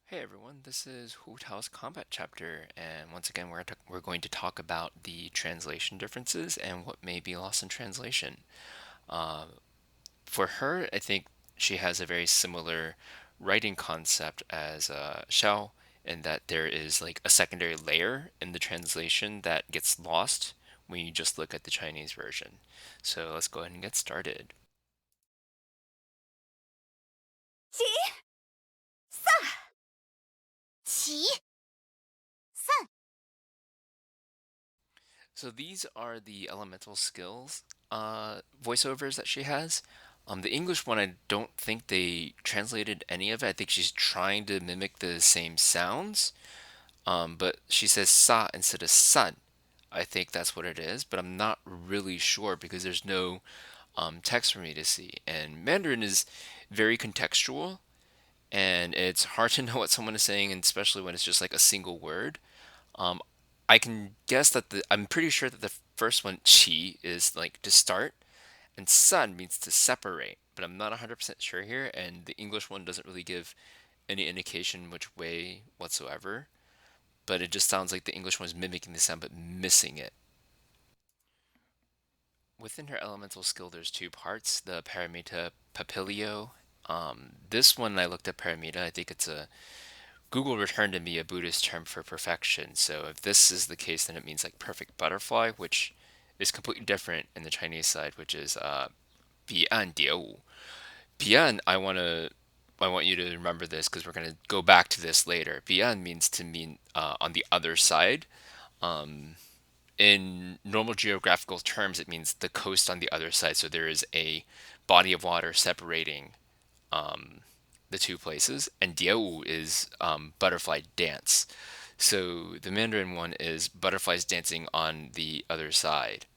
Hey everyone, this is Hu Tao's Combat Chapter, and once again we're going to talk about the translation differences and what may be lost in translation. Uh, for her, I think she has a very similar writing concept as Xiao, in that there is like a secondary layer in the translation that gets lost when you just look at the Chinese version. So let's go ahead and get started. 起散，起散。So these are the elemental skills voiceovers that she has. The English one, I don't think they translated any of it. I think she's trying to mimic the same sounds. But she says sa instead of sun. I think that's what it is, but I'm not really sure because there's no text for me to see. And Mandarin is very contextual, and it's hard to know what someone is saying, and especially when it's just like a single word. Um, I can guess that I'm pretty sure that the first one, chi, is like to start, and san means to separate, but I'm not 100% sure here, and the English one doesn't really give any indication which way whatsoever, but it just sounds like the English one is mimicking the sound but missing it. Within her elemental skill, there's two parts, the paramita papilio. This one, I looked at paramita, I think it's a Google returned to me a Buddhist term for perfection. So if this is the case, then it means like perfect butterfly, which is completely different in the Chinese side, which is 彼岸蝶舞. 彼岸, I want you to remember this because we're gonna go back to this later. 彼岸 means to mean on the other side. Um, in normal geographical terms, it means the coast on the other side. So there is a body of water separating um, the two places, and Diawu is butterfly dance. So the Mandarin one is butterflies dancing on the other side.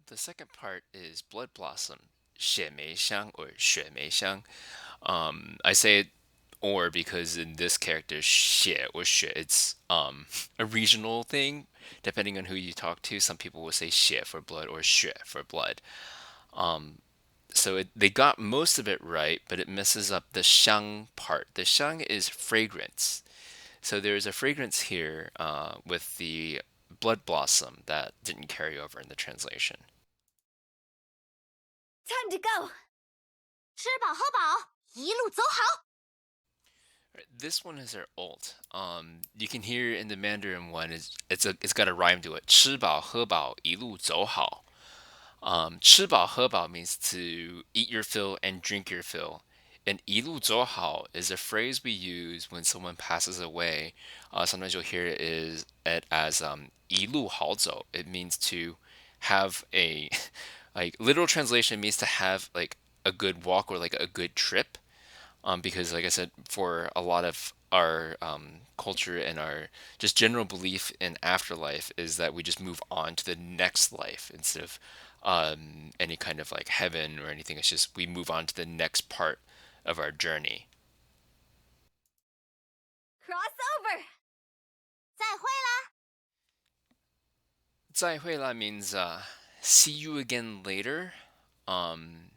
The second part is blood blossom, 血梅香 or 血梅香. I say it or because in this character, 血 or 血, it's a regional thing. Depending on who you talk to, some people will say 血 for blood or 血 for blood. They got most of it right, but it messes up the shang part. The shang is fragrance. So there's a fragrance here with the blood blossom that didn't carry over in the translation. Time to go. 吃饱喝饱，一路走好。Right, this one is their ult. You can hear in the Mandarin one it's got a rhyme to it. 吃饱喝饱，一路走好. 吃饱喝饱 means to eat your fill and drink your fill. And 一路走好 is a phrase we use when someone passes away. Sometimes you'll hear it as 一路好走. It means to have a like literal translation means to have like a good walk or like a good trip. Because like I said, for a lot of our culture and our just general belief in afterlife is that we just move on to the next life instead of any kind of like heaven or anything. It's just we move on to the next part of our journey. Cross over. 再会啦。再会啦 means see you again later. Um,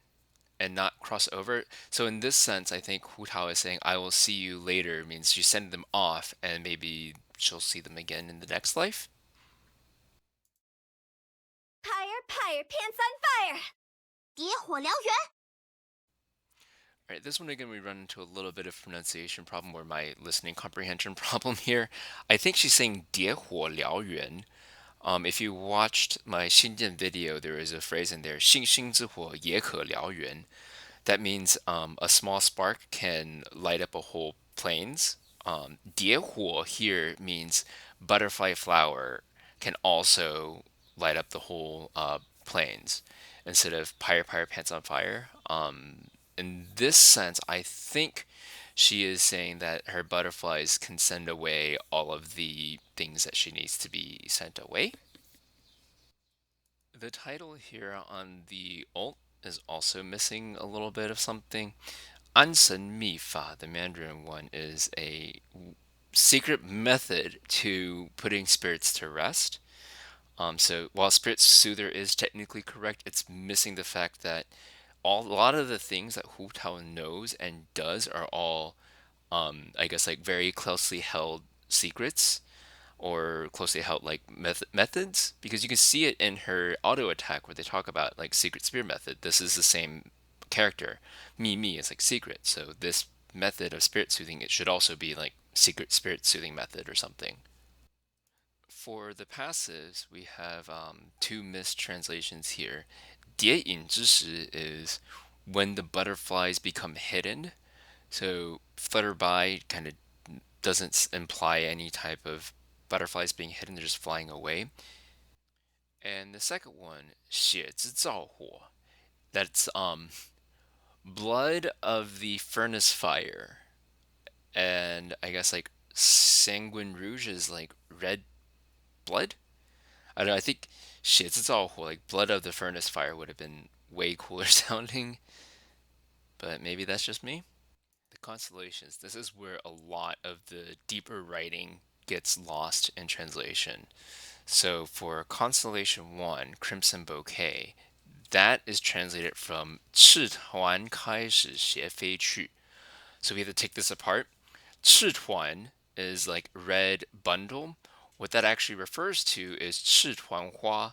and not cross over. So in this sense, I think Hu Tao is saying, "I will see you later," means she's sending them off, and maybe she'll see them again in the next life. Pyre, pyre, pants on fire. 蝶火燎原。All right, this one again, we run into a little bit of pronunciation problem or my listening comprehension problem here. I think she's saying 蝶火燎原. If you watched my Xinjian video, there is a phrase in there, 星星之火也可燎原. That means a small spark can light up a whole plains. 蝶火 here means butterfly flower can also light up the whole plains instead of pyre pyre pants on fire. In this sense, I think she is saying that her butterflies can send away all of the things that she needs to be sent away. The title here on the ult is also missing a little bit of something. Ansen Mi Fa, the Mandarin one, is a secret method to putting spirits to rest. So while Spirit Soother is technically correct, it's missing the fact that a lot of the things that Hu Tao knows and does are all I guess like very closely held secrets or closely held like methods, because you can see it in her auto attack where they talk about like secret spear method. This is the same character. Me is like secret. So this method of spirit soothing, it should also be like secret spirit soothing method or something. For the passives, we have two mistranslations here. 蝶隐之时 is when the butterflies become hidden. So flutter by kind of doesn't imply any type of butterflies being hidden, they're just flying away. And the second one, 血之燥火, that's blood of the furnace fire. And I guess like sanguine rouge is like red blood. I don't know, I think 血之燥火, like blood of the furnace fire would have been way cooler sounding, but maybe that's just me. The constellations, this is where a lot of the deeper writing gets lost in translation. So for Constellation 1, Crimson Bouquet, that is translated from 赤团开始斜飞去. So we have to take this apart. 赤团 is like red bundle. What that actually refers to is 赤团花,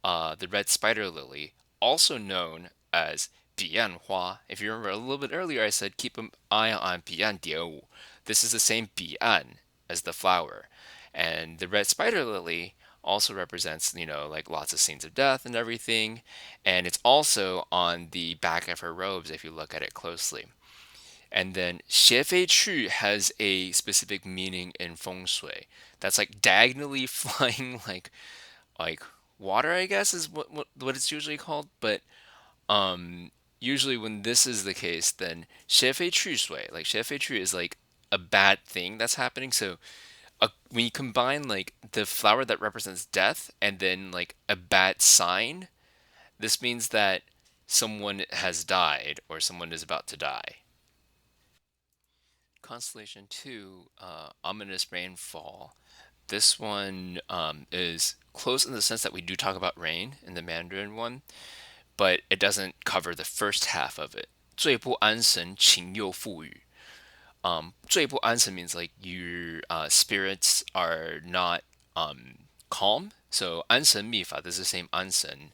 the red spider lily, also known as 彼岸花. If you remember a little bit earlier, I said keep an eye on 彼岸蝶舞. This is the same 彼岸 as the flower. And the red spider lily also represents, like lots of scenes of death and everything. And it's also on the back of her robes if you look at it closely. And then 斜飞去 has a specific meaning in feng shui. That's like diagonally flying like water, I guess is what it's usually called. But usually when this is the case, then 斜飞去水, like 斜飞去 is like a bad thing that's happening. So when you combine like the flower that represents death and then like a bad sign, this means that someone has died or someone is about to die. Constellation 2, Ominous Rainfall. This one is close in the sense that we do talk about rain in the Mandarin one, but it doesn't cover the first half of it. 最不安神情又富裕. 最不安神 means like your spirits are not calm. So 安神秘法, this is the same 安神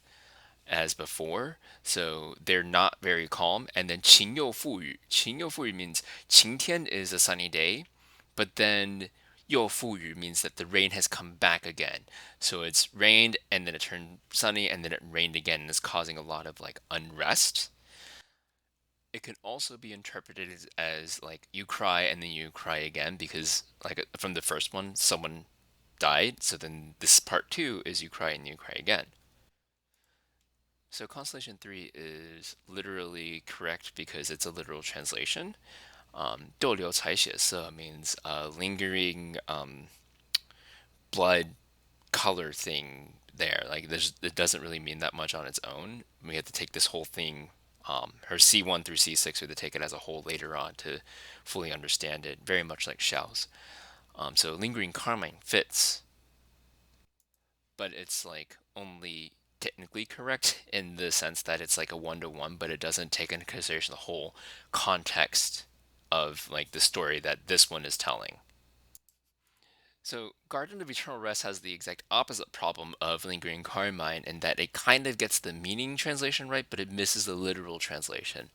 as before. So they're not very calm. And then 晴又富裕. 晴又富裕 means 晴天 is a sunny day, but then 又富裕 means that the rain has come back again. So it's rained and then it turned sunny and then it rained again and it's causing a lot of like unrest. It can also be interpreted as like you cry and then you cry again because like from the first one someone died, so then this part 2 is you cry and you cry again. So Constellation 3 is literally correct because it's a literal translation. 逗留采血色 means lingering blood color thing there. Like it doesn't really mean that much on its own. We have to take this whole thing, her C1 through C6, we have to take it as a whole later on to fully understand it. Very much like Xiao's. So lingering carmine fits, but it's like only technically correct in the sense that it's like a one-to-one, but it doesn't take into consideration the whole context of like the story that this one is telling. So Garden of Eternal Rest has the exact opposite problem of Lingering Carmine in that it kind of gets the meaning translation right, but it misses the literal translation.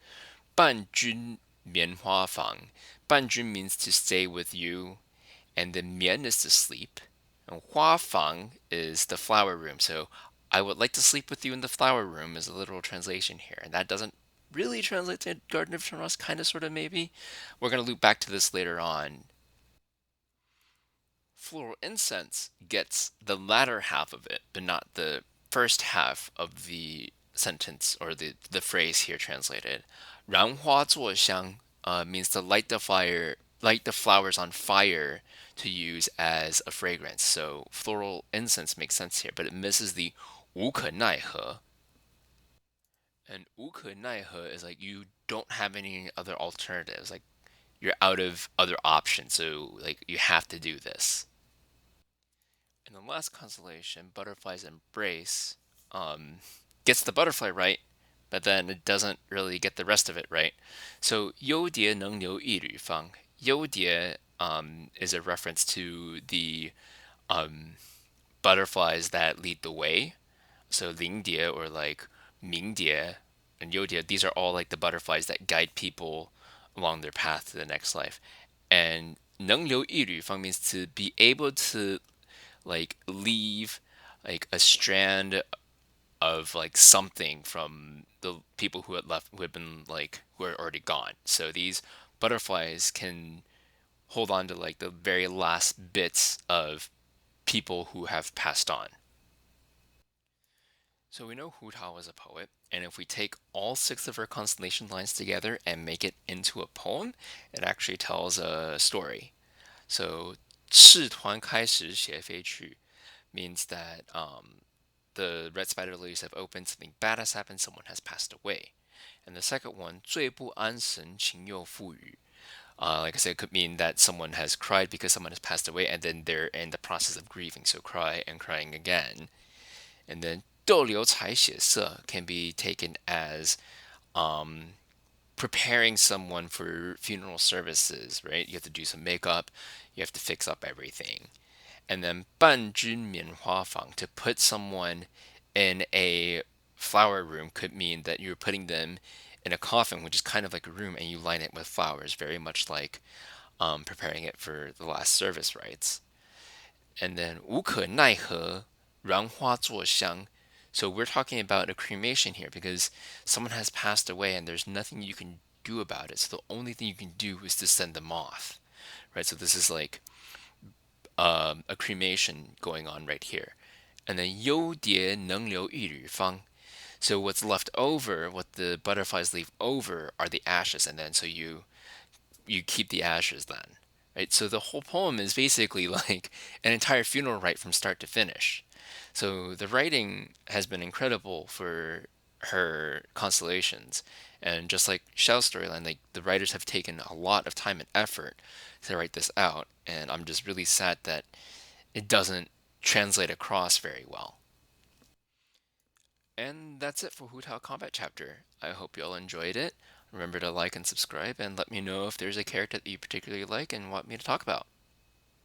伴君棉花房. 伴君 means to stay with you, and the 眠 is to sleep, and 花房 is the flower room. So I would like to sleep with you in the flower room is a literal translation here, and that doesn't really translate to Garden of Eternal Rest, kind of, sort of, maybe. We're going to loop back to this later on. Floral incense gets the latter half of it, but not the first half of the sentence or the phrase here translated. 燃花作香 means to light the fire, light the flowers on fire to use as a fragrance. So floral incense makes sense here, but it misses the 无可奈何. And 无可奈何 is like you don't have any other alternatives. Like you're out of other options, so like you have to do this. In the last constellation, Butterfly's Embrace gets the butterfly right, but then it doesn't really get the rest of it right. So 优蝶能留一缕芳. Yodie is a reference to the um, butterflies that lead the way. So Lingdie or like Mingdie and Yodie, these are all like the butterflies that guide people along their path to the next life. And 能留一缕芳 means to be able to like leave like a strand of like something from the people who had left, who had been like who are already gone. So these butterflies can hold on to like the very last bits of people who have passed on. So we know Hu Tao is a poet, and if we take all six of her constellation lines together and make it into a poem, it actually tells a story. So 赤团开始写飞去 means that the red spider lilies have opened, something bad has happened, someone has passed away. And the second one, 醉不安神，情又复雨. Like I said, it could mean that someone has cried because someone has passed away, and then they're in the process of grieving, so cry and crying again. And then 逗留才血色 can be taken as um, preparing someone for funeral services, right? You have to do some makeup, you have to fix up everything. And then 半只棉花房, to put someone in a flower room could mean that you're putting them in a coffin, which is kind of like a room, and you line it with flowers, very much like preparing it for the last service rites. And then 无可奈何，燃花作香. So we're talking about a cremation here because someone has passed away and there's nothing you can do about it. So the only thing you can do is to send them off, right? So this is like a cremation going on right here. And then 优蝶能留一缕芳. So what's left over, what the butterflies leave over, are the ashes, and then so you keep the ashes then, right? So the whole poem is basically like an entire funeral rite from start to finish. So the writing has been incredible for her constellations, and just like Shell's storyline, like the writers have taken a lot of time and effort to write this out, and I'm just really sad that it doesn't translate across very well. And that's it for Hu Tao Combat Chapter. I hope you all enjoyed it. Remember to like and subscribe, and let me know if there's a character that you particularly like and want me to talk about.